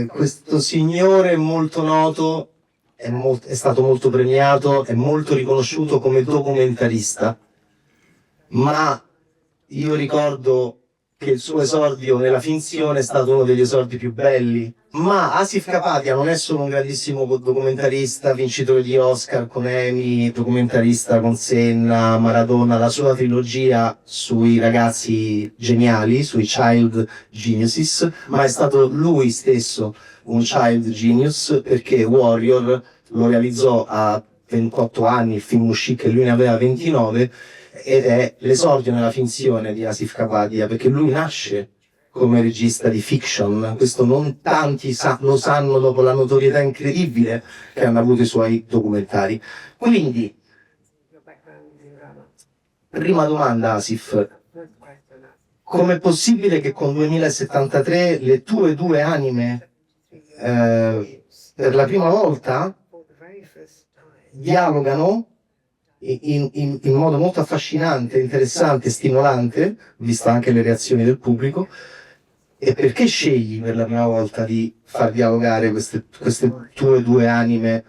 Questo signore molto noto è stato molto premiato, è molto riconosciuto come documentarista, ma io ricordo che il suo esordio nella finzione è stato uno degli esordi più belli. Ma Asif Kapadia non è solo un grandissimo documentarista, vincitore di Oscar con Emmy, documentarista con Senna, Maradona, la sua trilogia sui ragazzi geniali, sui child geniuses, ma è stato lui stesso un child genius perché Warrior lo realizzò a 28 anni, il film uscì che lui ne aveva 29, ed è l'esordio nella finzione di Asif Kapadia, perché lui nasce come regista di fiction. Questo non tanti lo sanno dopo la notorietà incredibile che hanno avuto i suoi documentari. Quindi, prima domanda, Asif, com'è possibile che con 2073 le tue due anime per la prima volta dialogano in modo molto affascinante, interessante, stimolante, vista anche le reazioni del pubblico? E perché scegli per la prima volta di far dialogare queste tue due anime,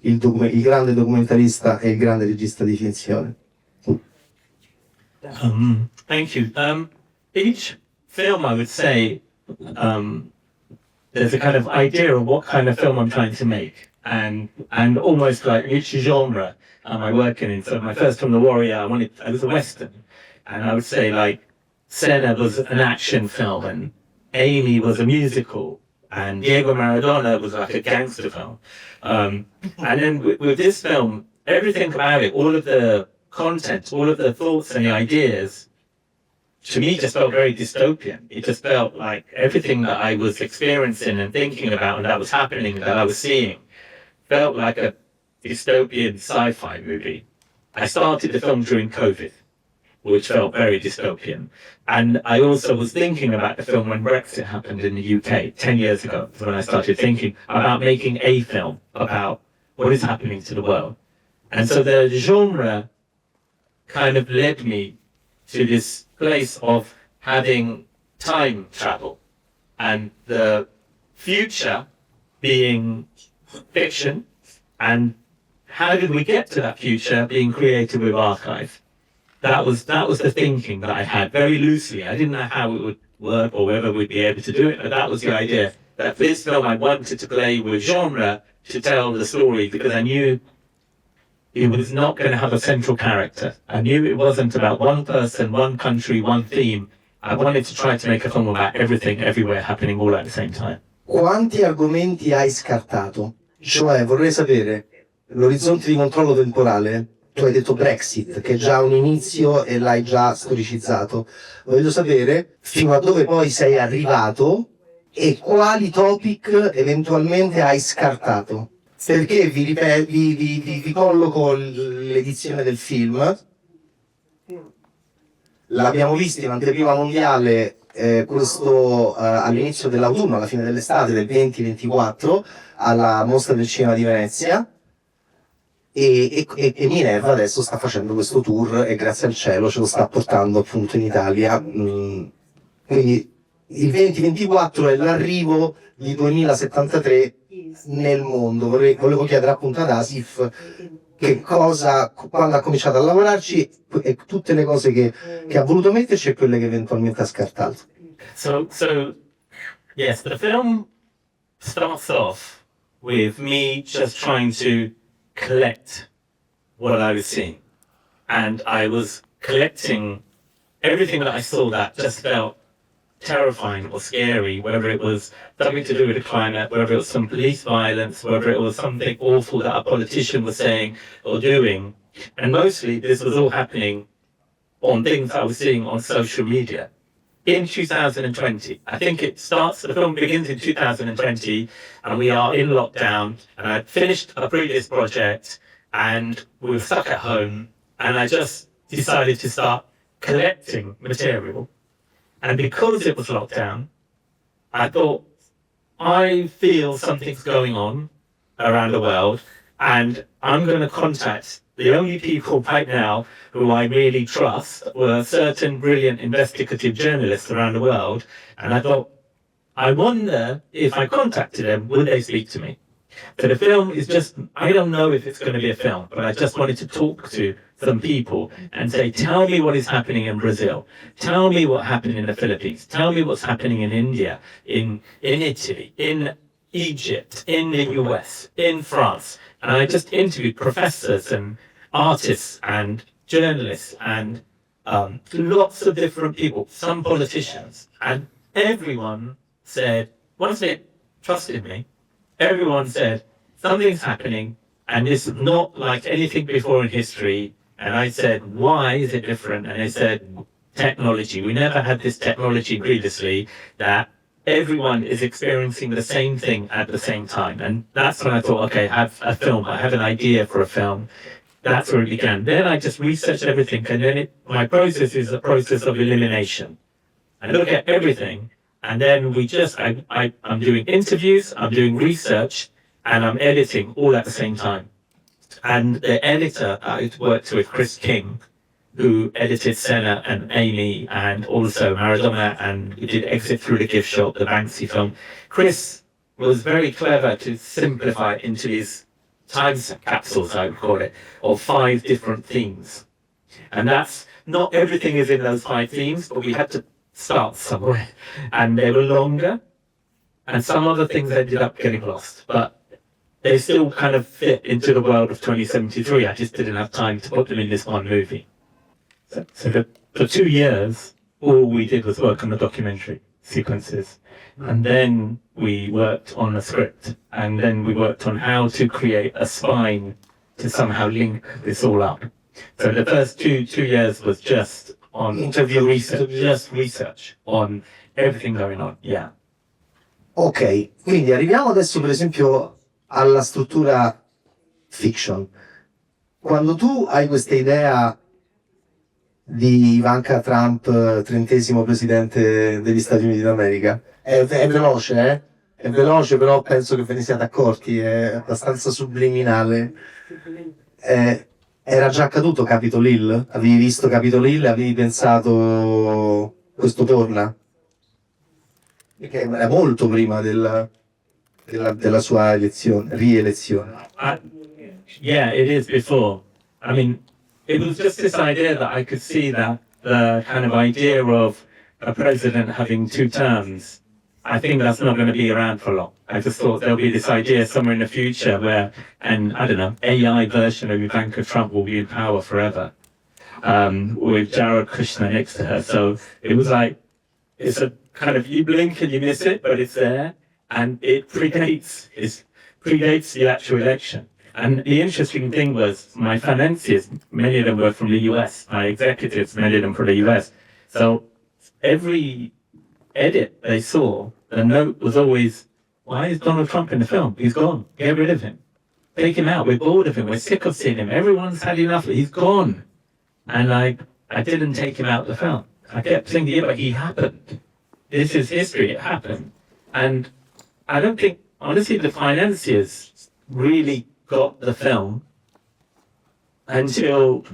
il grande documentarista e il grande regista di finzione? Thank you. Each film, I would say, there's a kind of idea of what kind of film I'm trying to make, and almost like each genre I work in. So my first film, The Warrior, it was a Western, and I would say like Senna was an action film, and Amy was a musical, and Diego Maradona was like a gangster film. And then with this film, everything about it, all of the content, all of the thoughts and the ideas, to me just felt very dystopian. It just felt like everything that I was experiencing and thinking about and that was happening, that I was seeing, felt like a dystopian sci-fi movie. I started the film during COVID, which felt very dystopian. And I also was thinking about the film when Brexit happened in the UK 10 years ago, when I started thinking about making a film about what is happening to the world. And so the genre kind of led me to this place of having time travel and the future being fiction, and how did we get to that future being created with archive? That was the thinking that I had very loosely. I didn't know how it would work or whether we'd be able to do it, but that was the idea. That for this film I wanted to play with genre to tell the story, because I knew it was not going to have a central character. I knew it wasn't about one person, one country, one theme. I wanted to try to make a film about everything, everywhere, happening all at the same time. Quanti argomenti hai scartato? Cioè, vorrei sapere, l'orizzonte di controllo temporale, tu hai detto Brexit, che è già un inizio e l'hai già storicizzato. Voglio sapere fino a dove poi sei arrivato e quali topic eventualmente hai scartato. Perché vi colloco l'edizione del film. L'abbiamo visto in anteprima mondiale questo all'inizio dell'autunno, alla fine dell'estate del 2024, alla Mostra del Cinema di Venezia. E Minerva adesso sta facendo questo tour e grazie al cielo ce lo sta portando appunto in Italia. Quindi il 2024 è l'arrivo di 2073 nel mondo. Volevo chiedere appunto ad Asif che cosa, quando ha cominciato a lavorarci, e tutte le cose che ha voluto metterci e quelle che eventualmente ha scartato. So yes, the film starts off with me just trying to collect what I was seeing, and I was collecting everything that I saw that just felt terrifying or scary, whether it was something to do with the climate, whether it was some police violence, whether it was something awful that a politician was saying or doing. And mostly this was all happening on things I was seeing on social media. In 2020, I think the film begins in 2020, and we are in lockdown, and I finished a previous project, and we were stuck at home, and I just decided to start collecting material. And because it was lockdown, I thought, I feel something's going on around the world, and I'm going to contact the only people right now who I really trust were certain brilliant investigative journalists around the world. And I thought, I wonder if I contacted them, would they speak to me? So the film is just, I don't know if it's going to be a film, but I just wanted to talk to some people and say, tell me what is happening in Brazil. Tell me what happened in the Philippines. Tell me what's happening in India, in Italy, in Egypt, in the US, in France. And I just interviewed professors and artists and journalists and lots of different people, some politicians, and everyone said, once they trusted me, everyone said, something's happening, and it's not like anything before in history. And I said, why is it different? And they said, technology. We never had this technology previously, that everyone is experiencing the same thing at the same time. And that's when I thought, okay, I have a film. I have an idea for a film. That's where it began. Then I just researched everything, and then my process is a process of elimination. I look at everything, and then I'm doing interviews, I'm doing research, and I'm editing all at the same time. And the editor I worked with, Chris King, who edited Senna and Amy, and also Maradona, and who did Exit Through the Gift Shop, the Banksy film. Chris was very clever to simplify it into these time capsules, I would call it, of 5 different themes. And that's, not everything is in those 5 themes, but we had to start somewhere. And they were longer, and some other things ended up getting lost. But they still kind of fit into the world of 2073. I just didn't have time to put them in this one movie. So for 2 years, all we did was work on the documentary sequences. And then we worked on a script. And then we worked on how to create a spine to somehow link this all up. So the first two years was just on Interview. research, just research on everything going on. Yeah. Ok, quindi arriviamo adesso per esempio alla struttura fiction. Quando tu hai questa idea di Ivanka Trump, 30° presidente degli Stati Uniti d'America, è veloce, eh? È veloce, però penso che ve ne siate accorti, è abbastanza subliminale. Era già accaduto Capitol Hill? Avevi visto Capitol Hill e avevi pensato questo torna? Perché era molto prima della sua rielezione. Yeah, it is before. I mean, it was just this idea that I could see that the kind of idea of a president having 2 terms, I think that's not going to be around for long. I just thought there'll be this idea somewhere in the future where an, I don't know, AI version of Ivanka Trump will be in power forever, with Jared Kushner next to her. So it was like, it's a kind of, you blink and you miss it, but it's there, and it predates the actual election. And the interesting thing was, my financiers, many of them were from the US, my executives, many of them from the US. So every edit they saw, the note was always, why is Donald Trump in the film? He's gone. Get rid of him. Take him out. We're bored of him. We're sick of seeing him. Everyone's had enough. He's gone. And I didn't take him out of the film. I kept thinking, yeah, but he happened. This is history. It happened. And I don't think, honestly, the financiers really got the film until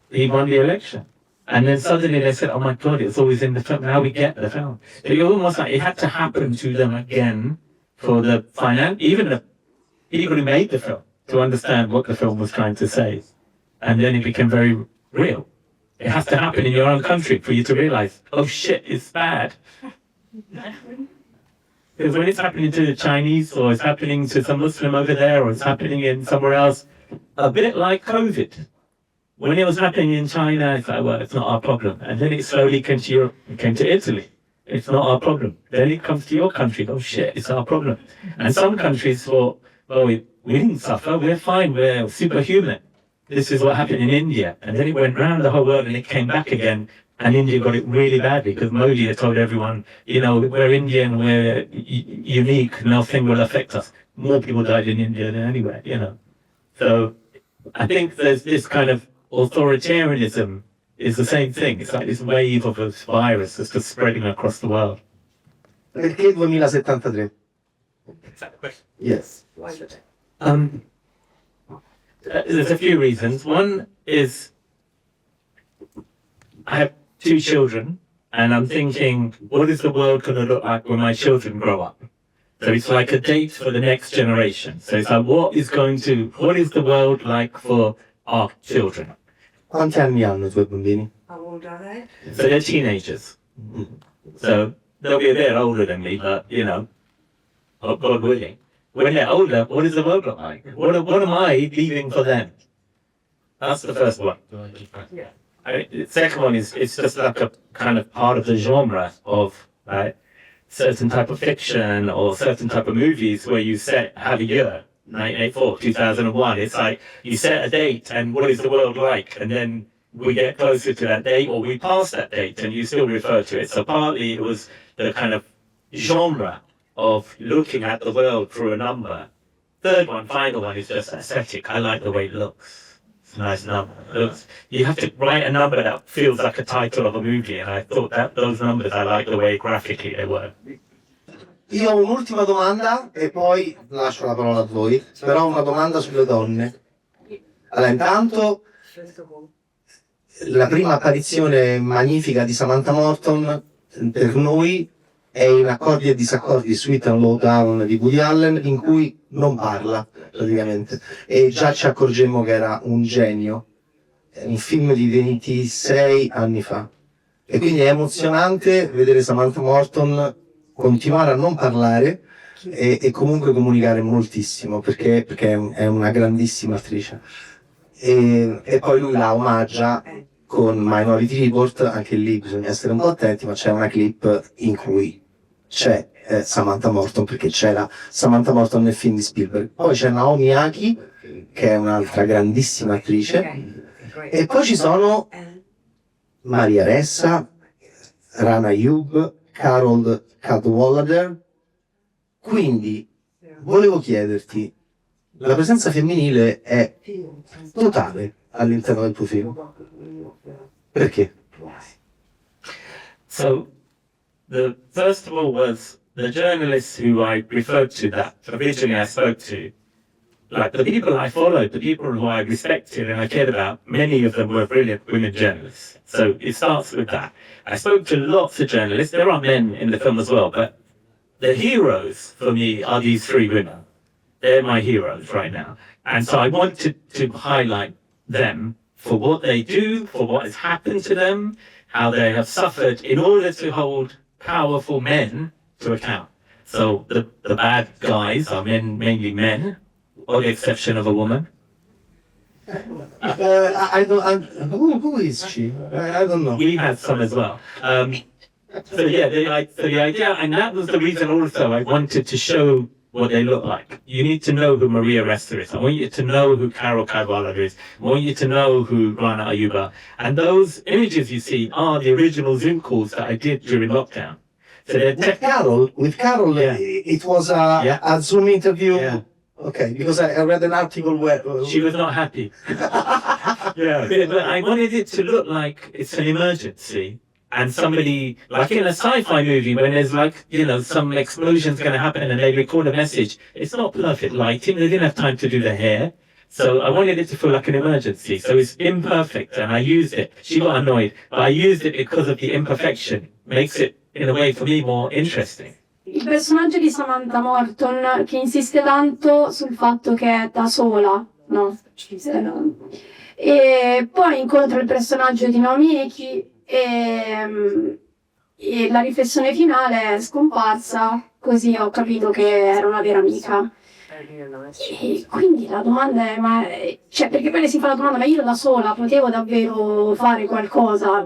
he won the election. And then suddenly they said, oh my God, it's always in the film. Now we get the film. It almost like it had to happen to them again for the even the people who made the film to understand what the film was trying to say. And then it became very real. It has to happen in your own country for you to realize, oh shit, it's bad. Because when it's happening to the Chinese, or it's happening to some Muslim over there, or it's happening in somewhere else, a bit like COVID. When it was happening in China, it's like, well, it's not our problem. And then it slowly came to Europe, it came to Italy. It's not our problem. Then it comes to your country, oh shit, it's our problem. And some countries thought, well, we didn't suffer, we're fine, we're superhuman. This is what happened in India. And then it went around the whole world and it came back again. And India got it really badly because Modi had told everyone, you know, we're Indian, we're unique, nothing will affect us. More people died in India than anywhere, you know. So I think there's this kind of authoritarianism is the same thing. It's like this wave of a virus that's just spreading across the world. Perché 2073? Is that the question? Yes. There's a few reasons. One is I have 2 children, and I'm thinking, what is the world going to look like when my children grow up? So it's like a date for the next generation. So it's like, what is the world like for our children? Quanti anni hanno i tuoi bambini? So they're teenagers. So they'll be a bit older than me, but, you know, God willing. When they're older, what does the world look like? What am I leaving for them? That's the first one. The second one is, it's just like a kind of part of the genre of certain type of fiction or certain type of movies where you have a year, 1984, 2001. It's like you set a date and what is the world like? And then we get closer to that date or we pass that date and you still refer to it. So partly it was the kind of genre of looking at the world through a number. Third one, final one, is just aesthetic. I like the way it looks. It's a nice number. You have to write a number that feels like a title of a movie, and I thought that those numbers, I like the way graphically they were. Io ho un'ultima domanda e poi lascio la parola a voi, però una domanda sulle donne. Allora, intanto, la prima apparizione magnifica di Samantha Morton per noi è in Accordi e disaccordi, Sweet and Low Down di Woody Allen, in cui non parla praticamente, e già ci accorgemmo che era un genio. È un film di 26 anni fa, e quindi è emozionante vedere Samantha Morton continuare a non parlare e comunque comunicare moltissimo, perché è una grandissima attrice. E poi lui la omaggia con Minority Report. Anche lì bisogna essere un po' attenti, ma c'è una clip in cui c'è Samantha Morton, perché c'era Samantha Morton nel film di Spielberg. Poi c'è Naomi Aki, che è un'altra grandissima attrice, e poi ci sono Maria Ressa, Rana Ayub, Carol Cadwallader. Quindi volevo chiederti, la presenza femminile è totale all'interno del tuo film. Perché? So, the first of all was the journalists who I referred to, that originally I spoke to, like the people I followed, the people who I respected and I cared about, many of them were brilliant women journalists. So it starts with that. I spoke to lots of journalists. There are men in the film as well, but the heroes for me are these three women. They're my heroes right now. And so I wanted to highlight them for what they do, for what has happened to them, how they have suffered in order to hold powerful men to account. So the bad guys are mainly men, with the exception of a woman. Who is she? I don't know. We had some as well. So yeah, the idea, and that was the reason also I wanted to show what they look like. You need to know who Maria Ressa is. I want you to know who Carol Cadwallader is. I want you to know who Rana Ayuba. And those images you see are the original Zoom calls that I did during lockdown. So With Carol, Yeah. it was a Zoom interview. Yeah. Okay, because I read an article where she was not happy. Yeah, but I wanted it to look like it's an emergency. And somebody, like in a sci-fi movie, when there's like, you know, some explosion's going to happen and they record a message, it's not perfect lighting. They didn't have time to do the hair. So I wanted it to feel like an emergency. So it's imperfect and I used it. She got annoyed, but I used it because of the imperfection. Makes it, in a way, for me, more interesting. Il personaggio di Samantha Morton che insiste tanto sul fatto che è da sola, no? E poi incontra il personaggio di Naomi Eki e la riflessione finale è scomparsa, così ho capito che era una vera amica. E quindi la domanda è, cioè, perché poi le si fa la domanda, ma io da sola potevo davvero fare qualcosa?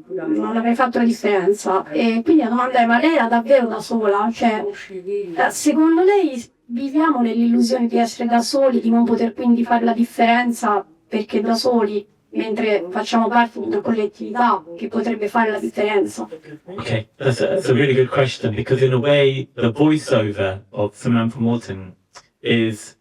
Non avrei fatto la differenza. E quindi la domanda è, ma lei era davvero da sola? Cioè, secondo lei viviamo nell'illusione di essere da soli, di non poter quindi fare la differenza perché da soli, mentre facciamo parte di una collettività che potrebbe fare la differenza? Okay, that's a really good question, because in a way, the voiceover of Samantha Morton is,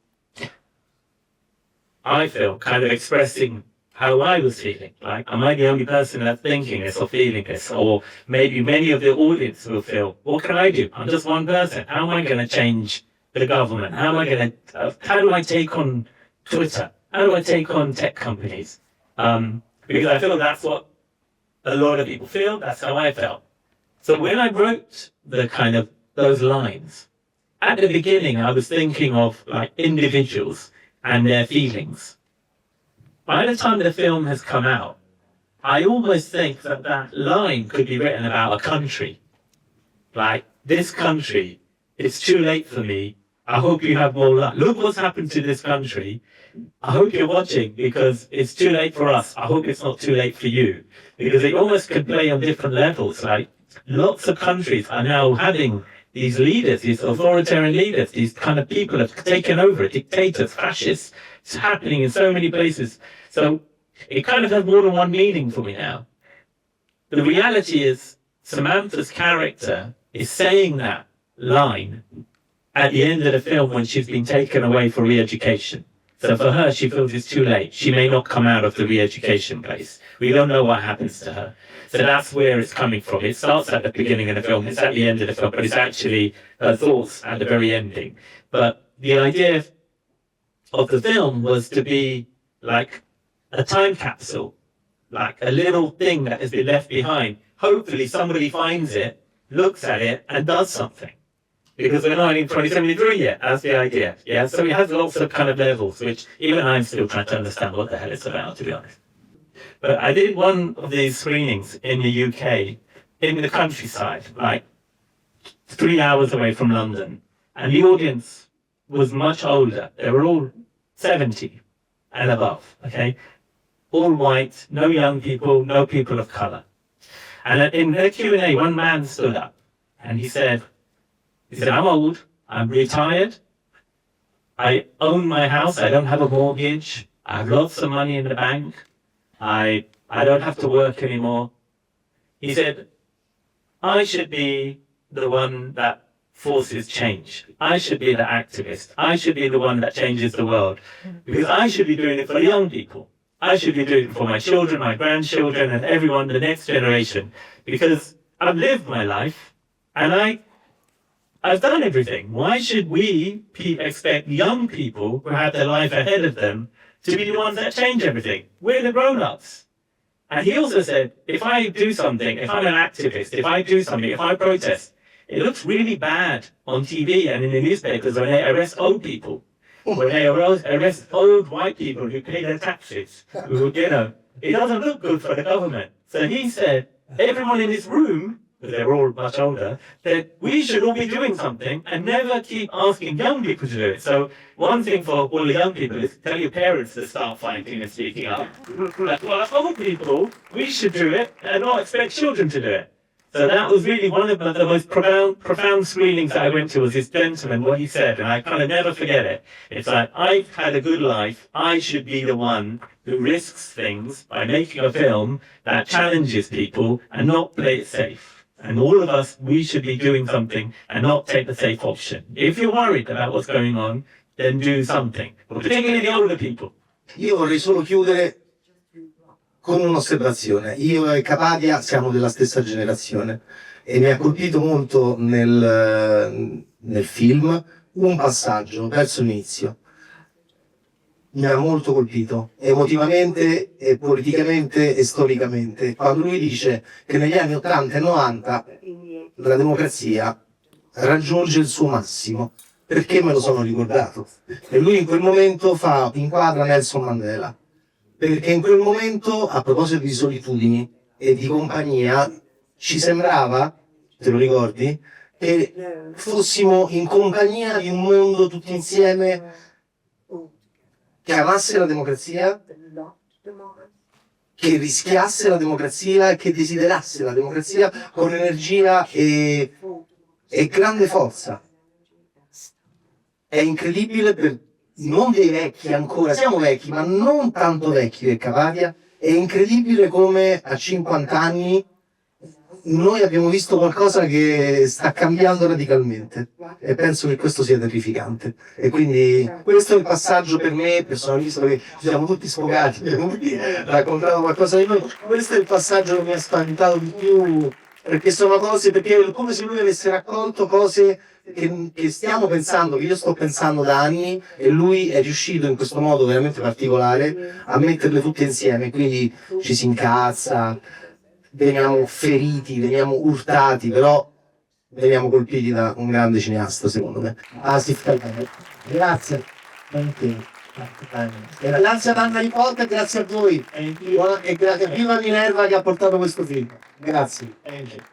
I feel, kind of expressing how I was feeling. Like, am I the only person that's thinking this or feeling this? Or maybe many of the audience will feel, what can I do? I'm just one person. How am I going to change the government? How am I going to, how do I take on Twitter? How do I take on tech companies? Because I feel that's what a lot of people feel. That's how I felt. So when I wrote the kind of those lines, at the beginning, I was thinking of like individuals and their feelings. By the time the film has come out, I almost think that that line could be written about a country. Like, this country, it's too late for me. I hope you have more luck. Look what's happened to this country. I hope you're watching because it's too late for us. I hope it's not too late for you. Because it almost could play on different levels. Like, lots of countries are now having these leaders, these authoritarian leaders, these kind of people have taken over, dictators, fascists. It's happening in so many places. So it kind of has more than one meaning for me now. The reality is Samantha's character is saying that line at the end of the film when she's been taken away for re-education. So for her, she feels it's too late. She may not come out of the re-education place. We don't know what happens to her. So that's where it's coming from. It starts at the beginning of the film, it's at the end of the film, but it's actually her thoughts at the very ending. But the idea of the film was to be like a time capsule, like a little thing that has been left behind. Hopefully somebody finds it, looks at it, and does something. Because we're not in 2073 yet, that's the idea. Yeah, so it has lots of kind of levels, which even I'm still trying to understand what the hell it's about, to be honest. But I did one of these screenings in the UK, in the countryside, like 3 hours away from London. And the audience was much older. They were all 70 and above, okay? All white, no young people, no people of colour. And in the Q&A, one man stood up and he said, I'm old, I'm retired, I own my house, I don't have a mortgage, I have lots of money in the bank, I don't have to work anymore. He said, I should be the one that forces change. I should be the activist. I should be the one that changes the world. Because I should be doing it for the young people. I should be doing it for my children, my grandchildren, and everyone, the next generation. Because I've lived my life, and I've done everything. Why should we expect young people who have their life ahead of them to be the ones that change everything? We're the grown-ups. And he also said, if I do something, if I'm an activist, if I do something, if I protest, it looks really bad on TV and in the newspapers when they arrest old people, when they arrest old white people who pay their taxes, who, it doesn't look good for the government. So he said, everyone in this room, because they're all much older, that we should all be doing something and never keep asking young people to do it. So one thing for all the young people is tell your parents to start fighting and speaking up. Well, as old people, we should do it and not expect children to do it. So that was really one of the most profound screenings that I went to, was this gentleman, what he said, and I kind of never forget it. It's like, I've had a good life, I should be the one who risks things by making a film that challenges people and not play it safe. And all of us, we should be doing something and not take the safe option. If you're worried about what's going on, then do something. Particularly the older people. Io vorrei solo chiudere con un'osservazione. Io e Kapadia siamo della stessa generazione e mi ha colpito molto nel film un passaggio verso l'inizio. Mi ha molto colpito, emotivamente e politicamente e storicamente, quando lui dice che negli anni 80 e 90 la democrazia raggiunge il suo massimo. Perché me lo sono ricordato? E lui in quel momento inquadra Nelson Mandela, perché in quel momento, a proposito di solitudini e di compagnia, ci sembrava, te lo ricordi, che fossimo in compagnia di un mondo tutti insieme che amasse la democrazia, che rischiasse la democrazia e che desiderasse la democrazia con energia e grande forza. È incredibile per non dei vecchi ancora, siamo vecchi, ma non tanto vecchi per Kapadia, è incredibile come a 50 anni noi abbiamo visto qualcosa che sta cambiando radicalmente e penso che questo sia terrificante. E quindi questo è il passaggio per me, personalmente, che ci siamo tutti sfogati, abbiamo raccontato qualcosa di noi, questo è il passaggio che mi ha spaventato di più, perché sono cose, perché è come se lui avesse raccolto cose che stiamo pensando, che io sto pensando da anni, e lui è riuscito in questo modo veramente particolare a metterle tutte insieme, quindi ci si incazza. veniamo feriti, veniamo urtati, però veniamo colpiti da un grande cineasta, secondo me. Asif Kapadia. Grazie. Grazie ad Anna Ricotta e grazie a voi. E grazie a Viva Minerva che ha portato questo film. Grazie.